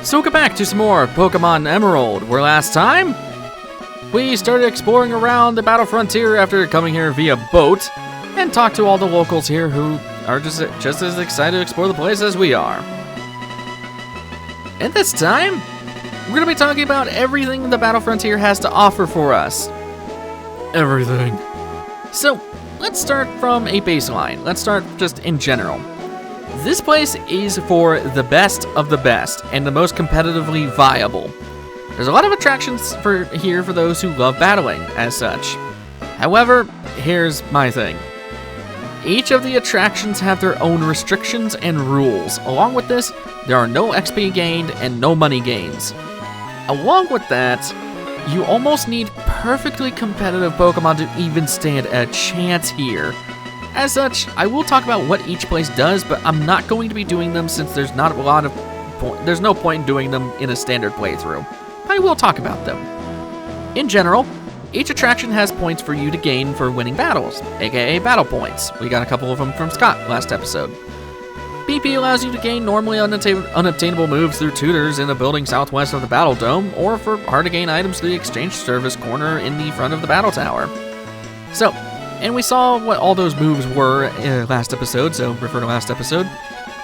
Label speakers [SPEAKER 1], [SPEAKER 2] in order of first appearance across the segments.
[SPEAKER 1] So welcome back to some more Pokemon Emerald, where last time we started exploring around the Battle Frontier after coming here via boat and talked to all the locals here who are just as excited to explore the place as we are. And this time, we're going to be talking about everything the Battle Frontier has to offer for us. Everything. So, let's start from a baseline. Let's start just in general. This place is for the best of the best and the most competitively viable. There's a lot of attractions for those who love battling as such. However, here's my thing. Each of the attractions have their own restrictions and rules. Along with this, there are no XP gained and no money gains. Along with that, you almost need perfectly competitive Pokemon to even stand a chance here. As such, I will talk about what each place does, but I'm not going to be doing them since there's no point in doing them in a standard playthrough. I will talk about them. In general, each attraction has points for you to gain for winning battles, aka battle points. We got a couple of them from Scott last episode. BP allows you to gain normally unobtainable moves through tutors in a building southwest of the Battle Dome, or for hard-to-gain items through the exchange service corner in the front of the Battle Tower. So, and we saw what all those moves were last episode, so refer to last episode.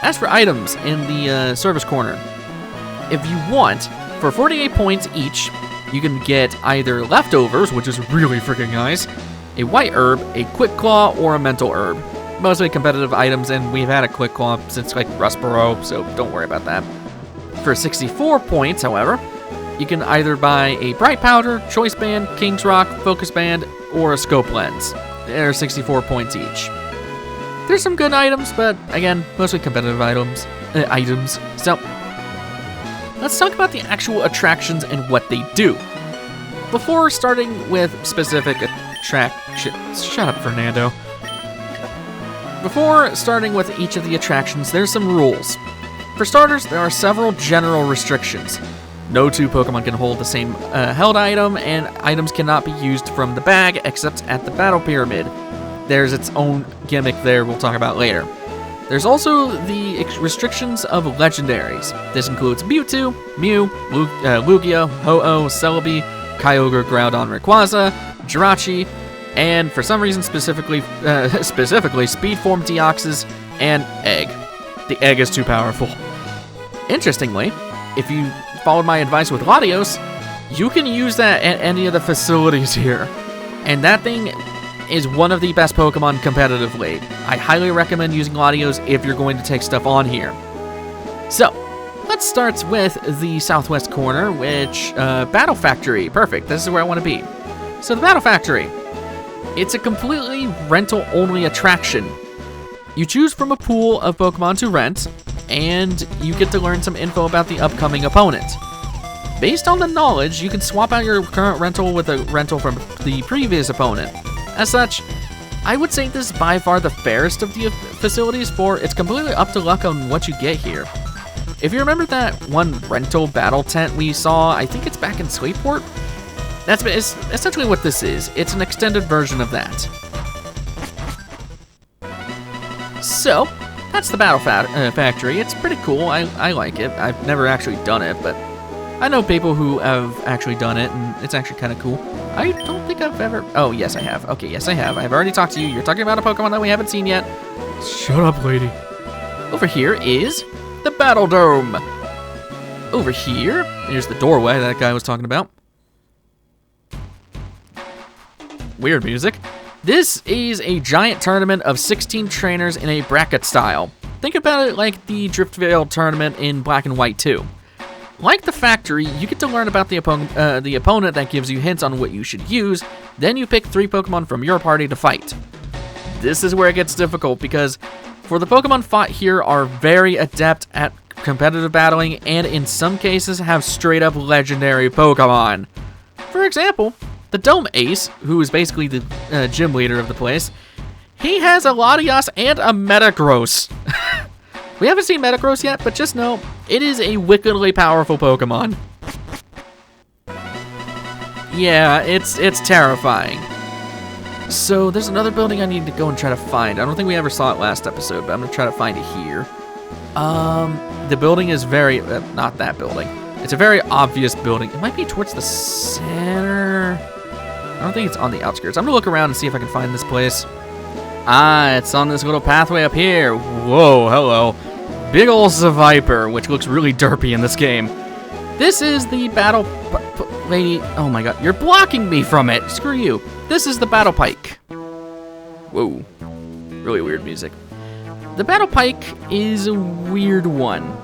[SPEAKER 1] As for items in the service corner, if you want, for 48 points each, you can get either leftovers, which is really freaking nice, a white herb, a quick claw, or a mental herb. Mostly competitive items, and we've had a quick claw since like Rustboro, so don't worry about that. For 64 points, however, you can either buy a bright powder, choice band, King's Rock, focus band, or a scope lens. They're 64 points each. There's some good items, but again, mostly competitive items. So, let's talk about the actual attractions and what they do. Before starting with specific attractions, shut up, Fernando. Before starting with each of the attractions, there's some rules. For starters, there are several general restrictions. No two Pokemon can hold the same held item, and items cannot be used from the bag except at the Battle Pyramid. There's its own gimmick there we'll talk about later. There's also the restrictions of legendaries. This includes Mewtwo, Mew, Lugia, Ho-Oh, Celebi, Kyogre, Groudon, Rayquaza, Jirachi, and for some reason specifically Speed Form Deoxys and Egg. The Egg is too powerful. Interestingly, if you followed my advice with Latios, you can use that at any of the facilities here. And that thing is one of the best Pokemon competitively. I highly recommend using Latios if you're going to take stuff on here. So, let's start with the southwest corner, which, Battle Factory. Perfect, this is where I want to be. So the Battle Factory. It's a completely rental-only attraction. You choose from a pool of Pokemon to rent, and you get to learn some info about the upcoming opponent. Based on the knowledge, you can swap out your current rental with a rental from the previous opponent. As such, I would say this is by far the fairest of the facilities, for it's completely up to luck on what you get here. If you remember that one rental battle tent we saw, I think it's back in Sweetport? That's essentially what this is. It's an extended version of that. So, that's the Battle Factory. It's pretty cool. I like it. I've never actually done it, but I know people who have actually done it, and it's actually kind of cool. I don't think I've ever... Oh, yes, I have. Okay, yes, I have. I've already talked to you. You're talking about a Pokemon that we haven't seen yet. Shut up, lady. Over here is the Battle Dome. Over here, here's the doorway that guy was talking about. Weird music. This is a giant tournament of 16 trainers in a bracket style. Think about it like the Driftvale tournament in Black and White 2. Like the factory, you get to learn about the opponent that gives you hints on what you should use, then you pick 3 Pokemon from your party to fight. This is where it gets difficult because the Pokemon fought here are very adept at competitive battling and in some cases have straight up legendary Pokemon. For example, the Dome Ace, who is basically the gym leader of the place, he has a Latias and a Metagross. We haven't seen Metagross yet, but just know, it is a wickedly powerful Pokemon. Yeah, it's terrifying. So there's another building I need to go and try to find. I don't think we ever saw it last episode, but I'm going to try to find it here. The building is very, not that building. It's a very obvious building. It might be towards the center. I don't think it's on the outskirts. I'm gonna look around and see if I can find this place. Ah, it's on this little pathway up here. Whoa, hello. Big ol' Viper, which looks really derpy in this game. This is the battle lady. Oh my god, you're blocking me from it. Screw you. This is the battle pike. Whoa, really weird music. The battle pike is a weird one.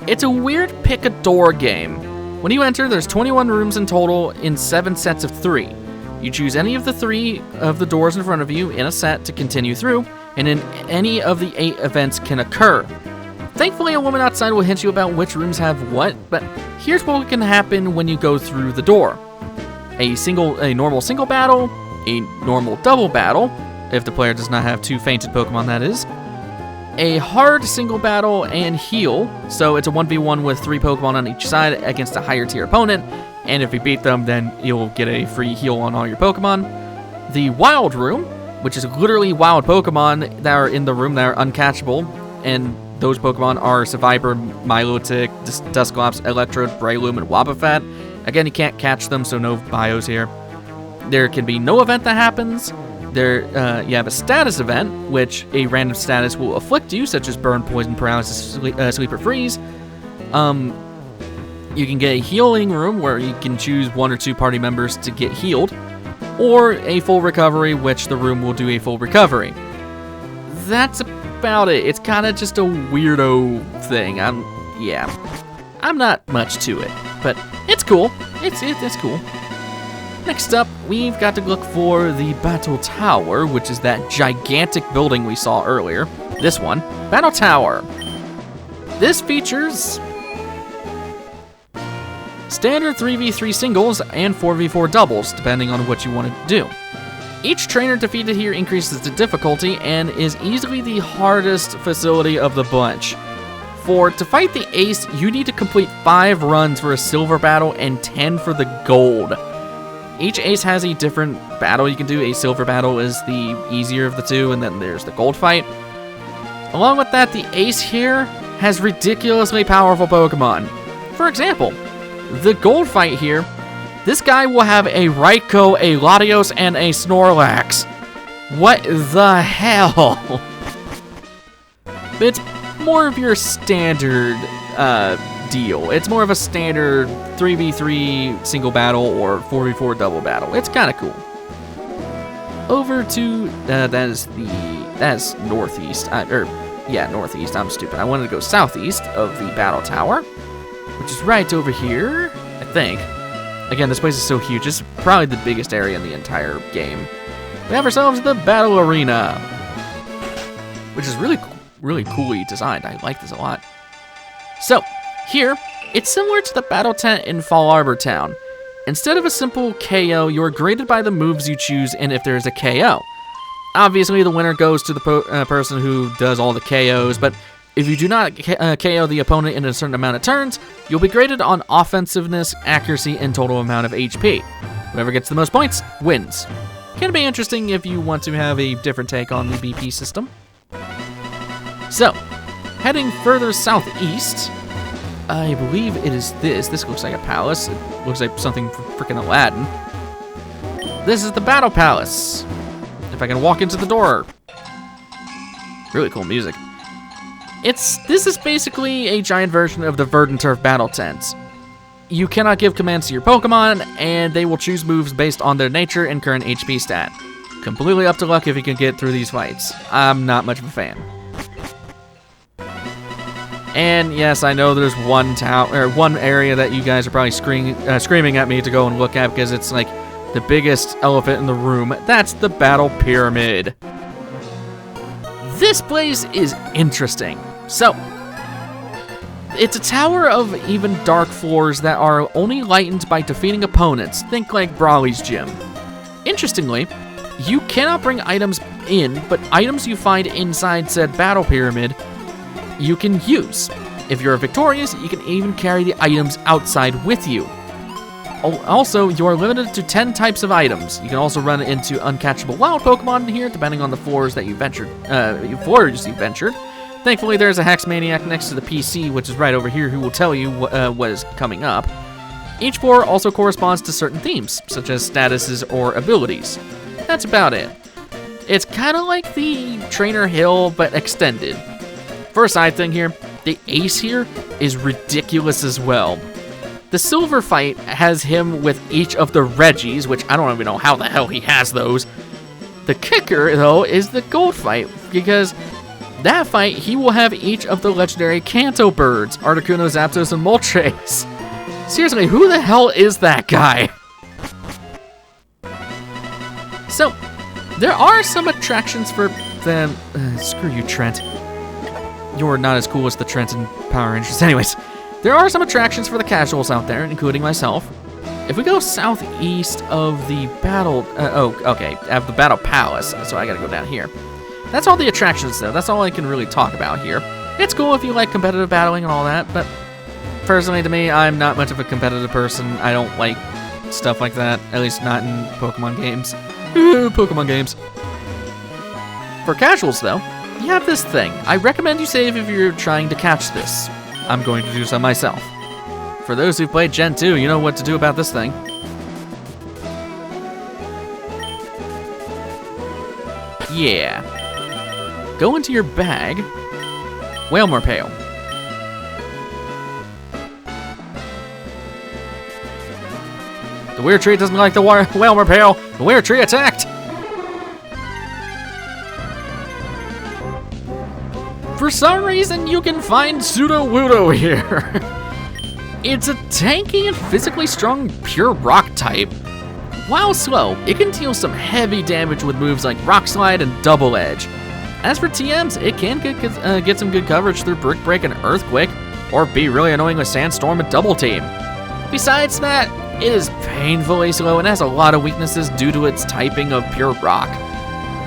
[SPEAKER 1] It's a weird pick a door game. When you enter, there's 21 rooms in total in 7 sets of 3. You choose any of the 3 of the doors in front of you in a set to continue through, and in any of the 8 events can occur. Thankfully, a woman outside will hint you about which rooms have what, but here's what can happen when you go through the door. A normal single battle, a normal double battle, if the player does not have 2 fainted Pokemon, that is. A hard single battle and heal, so it's a 1v1 with 3 Pokemon on each side against a higher tier opponent, and if you beat them, then you'll get a free heal on all your Pokemon. The wild room, which is literally wild Pokemon that are in the room that are uncatchable, and those Pokemon are Seviper, Milotic, Dusclops, Electrode, Breloom, and Wobbuffet. Again, you can't catch them, so no bios here. There can be no event that happens. You have a status event, which a random status will afflict you, such as burn, poison, paralysis, sleep, or freeze. You can get a healing room where you can choose 1 or 2 party members to get healed, or a full recovery, which the room will do a full recovery. That's about it. It's kind of just a weirdo thing. I'm not much to it, but it's cool. It's cool. Next up, we've got to look for the Battle Tower, which is that gigantic building we saw earlier. This one, Battle Tower. This features standard 3v3 singles and 4v4 doubles, depending on what you want to do. Each trainer defeated here increases the difficulty and is easily the hardest facility of the bunch. To fight the ace, you need to complete 5 runs for a silver battle and 10 for the gold. Each ace has a different battle you can do. A silver battle is the easier of the 2, and then there's the gold fight. Along with that, the ace here has ridiculously powerful Pokemon. For example, the gold fight here, this guy will have a Raikou, a Latios, and a Snorlax. What the hell? It's more of your standard deal. It's more of a standard 3v3 single battle or 4v4 double battle. It's kind of cool. Over to that's northeast. Northeast. I'm stupid. I wanted to go southeast of the Battle Tower, which is right over here, I think. Again, this place is so huge. It's probably the biggest area in the entire game. We have ourselves the Battle Arena, which is really coolly designed. I like this a lot. So, here, it's similar to the battle tent in Fall Arbor Town. Instead of a simple KO, you're graded by the moves you choose and if there's a KO. Obviously, the winner goes to the person who does all the KOs, but if you do not KO the opponent in a certain amount of turns, you'll be graded on offensiveness, accuracy, and total amount of HP. Whoever gets the most points wins. Can be interesting if you want to have a different take on the BP system. So, heading further southeast, I believe it is this. This looks like a palace. It looks like something from freaking Aladdin. This is the Battle Palace. If I can walk into the door. Really cool music. This is basically a giant version of the Verdant Turf Battle Tent. You cannot give commands to your Pokemon, and they will choose moves based on their nature and current HP stat. Completely up to luck if you can get through these fights. I'm not much of a fan. And yes, I know there's one area that you guys are probably screaming at me to go and look at because it's like the biggest elephant in the room. That's the Battle Pyramid. This place is interesting. So, it's a tower of even dark floors that are only lightened by defeating opponents. Think like Brawly's Gym. Interestingly, you cannot bring items in, but items you find inside said Battle Pyramid you can use. If you're victorious, you can even carry the items outside with you. Also, you are limited to 10 types of items. You can also run into uncatchable wild Pokemon in here, depending on the floors that you ventured. Thankfully, there's a Hex Maniac next to the PC, which is right over here, who will tell you what is coming up. Each floor also corresponds to certain themes, such as statuses or abilities. That's about it. It's kind of like the Trainer Hill, but extended. For a side thing here, the ace here is ridiculous as well. The silver fight has him with each of the Reggies, which I don't even know how the hell he has those. The kicker, though, is the gold fight, because that fight, he will have each of the legendary Kanto birds, Articuno, Zapdos, and Moltres. Seriously, who the hell is that guy? So, there are some attractions for them. Screw you, Trent. You're not as cool as the Trent in Power Rangers. Anyways, there are some attractions for the casuals out there, including myself. If we go southeast of the battle, of the Battle Palace, so I gotta go down here. That's all the attractions, though. That's all I can really talk about here. It's cool if you like competitive battling and all that, but personally, to me, I'm not much of a competitive person. I don't like stuff like that, at least not in Pokemon games. Pokemon games. For casuals, though, you have this thing. I recommend you save if you're trying to catch this. I'm going to do so myself. For those who've played Gen 2, you know what to do about this thing. Yeah. Go into your bag. Whalmer Pail. The Weird Tree doesn't like the Whalmer Pail. The Weird Tree attacked. For some reason, you can find Sudowoodo here. It's a tanky and physically strong pure rock type. While slow, it can deal some heavy damage with moves like Rock Slide and Double Edge. As for TMs, it can get some good coverage through Brick Break and Earthquake, or be really annoying with Sandstorm and Double Team. Besides that, it is painfully slow and has a lot of weaknesses due to its typing of pure rock.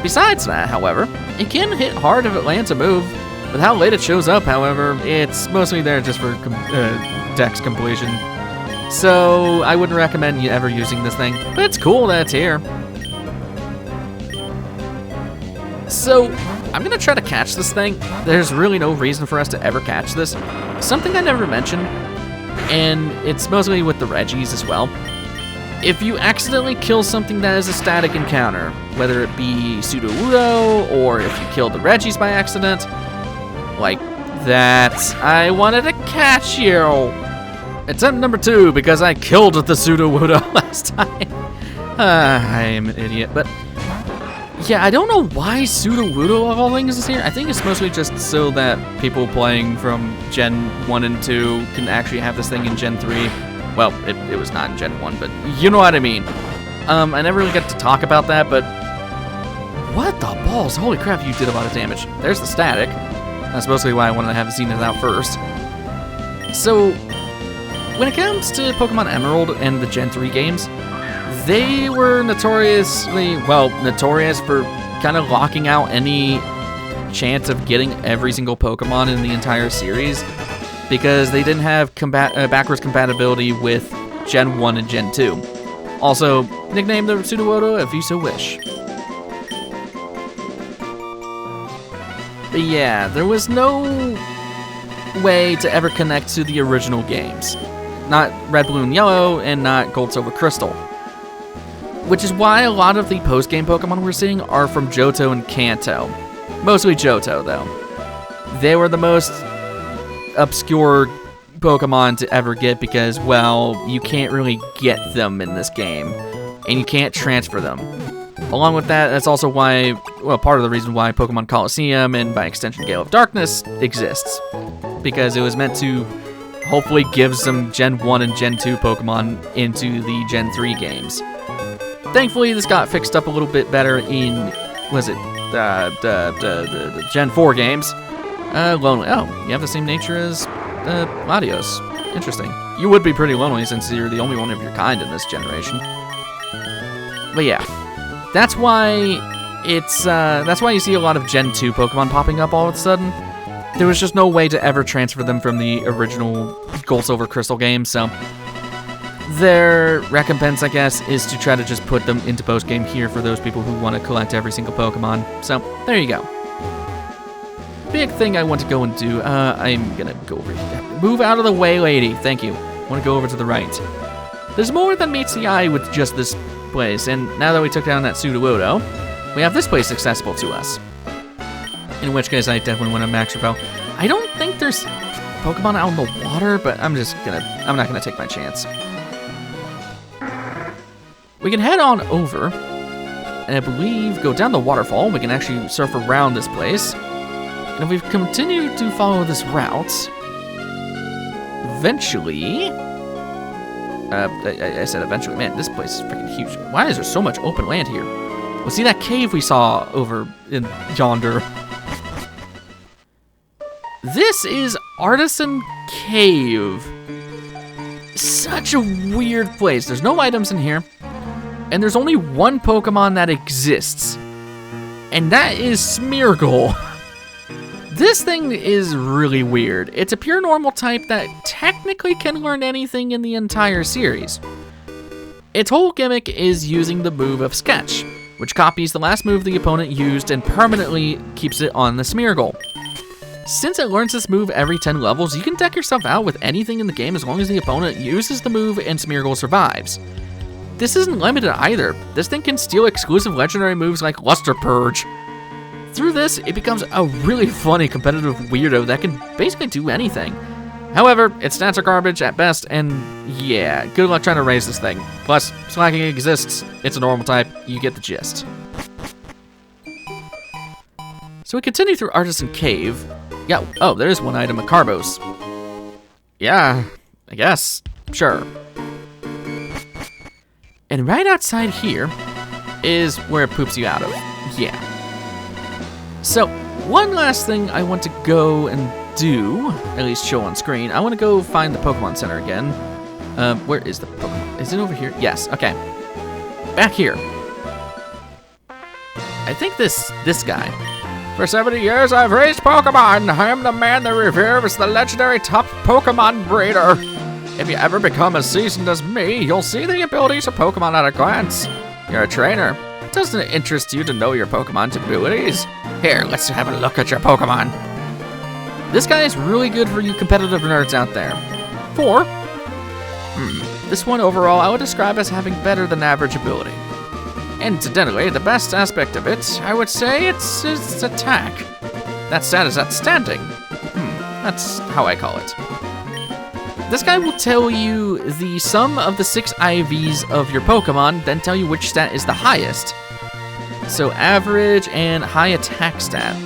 [SPEAKER 1] Besides that, however, it can hit hard if it lands a move. With how late it shows up, however, it's mostly there just for dex completion. So I wouldn't recommend you ever using this thing, but it's cool that it's here. So I'm gonna try to catch this thing. There's really no reason for us to ever catch this. Something I never mentioned, and it's mostly with the Reggies as well. If you accidentally kill something that is a static encounter, whether it be Sudowoodo or if you kill the Reggies by accident, like that, I wanted to catch you. Attempt number 2, because I killed the Sudowoodo last time. I'm an idiot, but yeah, I don't know why Sudowoodo of all things is here. I think it's mostly just so that people playing from Gen 1 and 2 can actually have this thing in Gen 3. Well, it was not in Gen 1, but you know what I mean. I never really got to talk about that, but what the balls? Holy crap, you did a lot of damage. There's the static. That's mostly why I wanted to have Zenith out first. So, when it comes to Pokemon Emerald and the Gen 3 games, they were notorious for kind of locking out any chance of getting every single Pokemon in the entire series, because they didn't have backwards compatibility with Gen 1 and Gen 2. Also, nickname the Sudowoodo if you so wish. But yeah, there was no way to ever connect to the original games. Not Red, Blue, and Yellow, and not Gold, Silver, Crystal. Which is why a lot of the post-game Pokemon we're seeing are from Johto and Kanto. Mostly Johto, though. They were the most obscure Pokemon to ever get because, well, you can't really get them in this game. And you can't transfer them. Along with that, that's also why, well, part of the reason why Pokemon Coliseum and by extension Gale of Darkness exists. Because it was meant to hopefully give some Gen 1 and Gen 2 Pokemon into the Gen 3 games. Thankfully, this got fixed up a little bit better in, the Gen 4 games. Lonely. Oh, you have the same nature as Latios. Interesting. You would be pretty lonely since you're the only one of your kind in this generation. But yeah. That's why you see a lot of Gen 2 Pokemon popping up all of a sudden. There was just no way to ever transfer them from the original Gold, Silver, Crystal game, so their recompense, I guess, is to try to just put them into post-game here for those people who want to collect every single Pokemon. So, there you go. big thing I want to go and do. I'm gonna go over here. Move out of the way, lady. Thank you. I want to go over to the right. There's more than meets the eye with just this place, and now that we took down that Sudowoodo, we have this place accessible to us. In which case, I definitely want to max repel. I don't think there's Pokemon out in the water, but I'm not gonna take my chance. We can head on over, and I believe go down the waterfall. We can actually surf around this place. And if we continue to follow this route, eventually, I said eventually, man, this place is freaking huge. Why is there so much open land here? Well, see that cave we saw over in yonder? This is Artisan Cave. Such a weird place. There's no items in here, and there's only one Pokemon that exists, and that is Smeargle. This thing is really weird. It's a pure normal type that technically can learn anything in the entire series. Its whole gimmick is using the move of Sketch, which copies the last move the opponent used and permanently keeps it on the Smeargle. Since it learns this move every 10 levels, you can deck yourself out with anything in the game as long as the opponent uses the move and Smeargle survives. This isn't limited either. This thing can steal exclusive legendary moves like Luster Purge. Through this, it becomes a really funny competitive weirdo that can basically do anything. However, its stats are garbage at best, and yeah, good luck trying to raise this thing. Plus, slacking exists, it's a normal type, you get the gist. So we continue through Artisan Cave. Yeah, oh, there's one item, a Carbos. Yeah, I guess, sure. And right outside here is where it poops you out of, yeah. So, one last thing I want to go and do, at least show on screen. I want to go find the Pokemon Center again. Where is the Pokemon? Is it over here? Yes, okay. Back here. I think this guy. For 70 years, I've raised Pokemon. I am the man they revere as the legendary top Pokemon breeder. If you ever become as seasoned as me, you'll see the abilities of Pokemon at a glance. You're a trainer. Doesn't it interest you to know your Pokemon's abilities? Here, let's have a look at your Pokemon. This guy is really good for you competitive nerds out there. This one overall I would describe as having better than average ability. Incidentally, the best aspect of it, I would say, it's its attack. That stat is outstanding. That's how I call it. This guy will tell you the sum of the 6 IVs of your Pokemon, then tell you which stat is the highest. So average and high attack stat.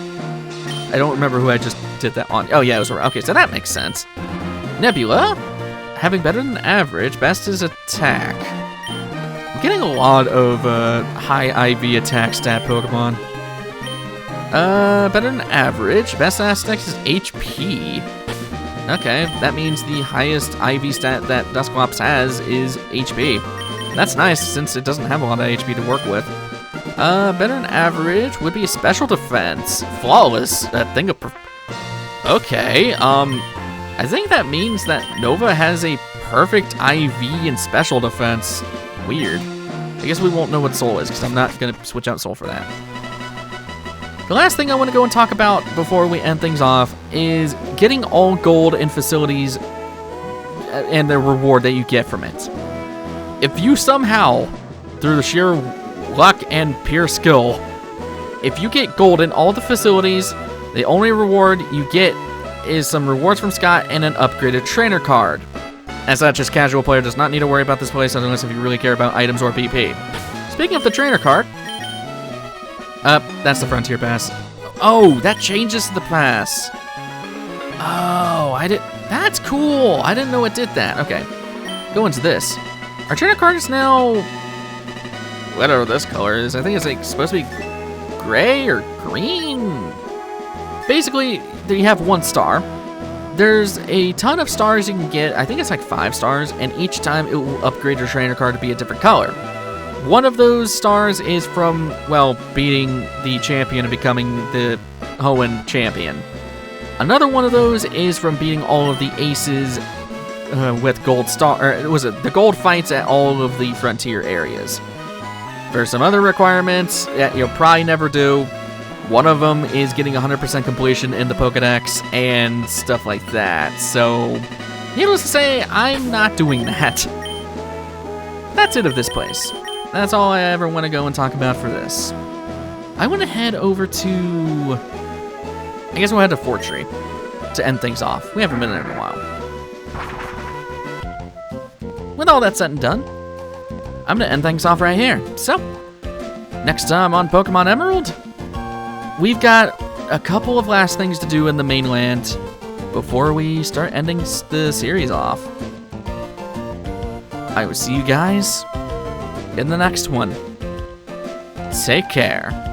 [SPEAKER 1] I don't remember who I just did that on. Oh yeah, it was okay, so that makes sense. Nebula, having better than average, best is attack. I'm getting a lot of high IV attack stat Pokemon. Better than average, best aspect is HP. Okay, that means the highest IV stat that Dusclops has is HP. That's nice, since it doesn't have a lot of HP to work with. Better than average would be a special defense. Flawless, that thing of... Okay, I think that means that Nova has a perfect IV in special defense. Weird. I guess we won't know what Soul is, because I'm not going to switch out Soul for that. The last thing I want to go and talk about before we end things off is getting all gold in facilities and the reward that you get from it. If you somehow, through the sheer luck and pure skill, if you get gold in all the facilities, the only reward you get is some rewards from Scott and an upgraded trainer card. As such, as casual player does not need to worry about this place unless if you really care about items or PP. Speaking of the trainer card, that's the Frontier Pass. Oh, that changes the pass. Oh, that's cool. I didn't know it did that. Okay, go into this. Our trainer card is now, whatever this color is. I think it's like supposed to be gray or green. Basically, you have 1 star. There's a ton of stars you can get. I think it's like 5 stars, and each time it will upgrade your trainer card to be a different color. One of those stars is from, well, beating the champion and becoming the Hoenn champion. Another one of those is from beating all of the aces with gold star, or was it the gold fights at all of the frontier areas. There's some other requirements that you'll probably never do. One of them is getting 100% completion in the Pokedex and stuff like that. So, needless to say, I'm not doing that. That's it of this place. That's all I ever want to go and talk about for this. I want to head over to... I guess we'll head to Fort Tree to end things off. We haven't been there in a while. With all that said and done, I'm going to end things off right here. So, next time on Pokemon Emerald, we've got a couple of last things to do in the mainland before we start ending the series off. I will see you guys in the next one. Take care.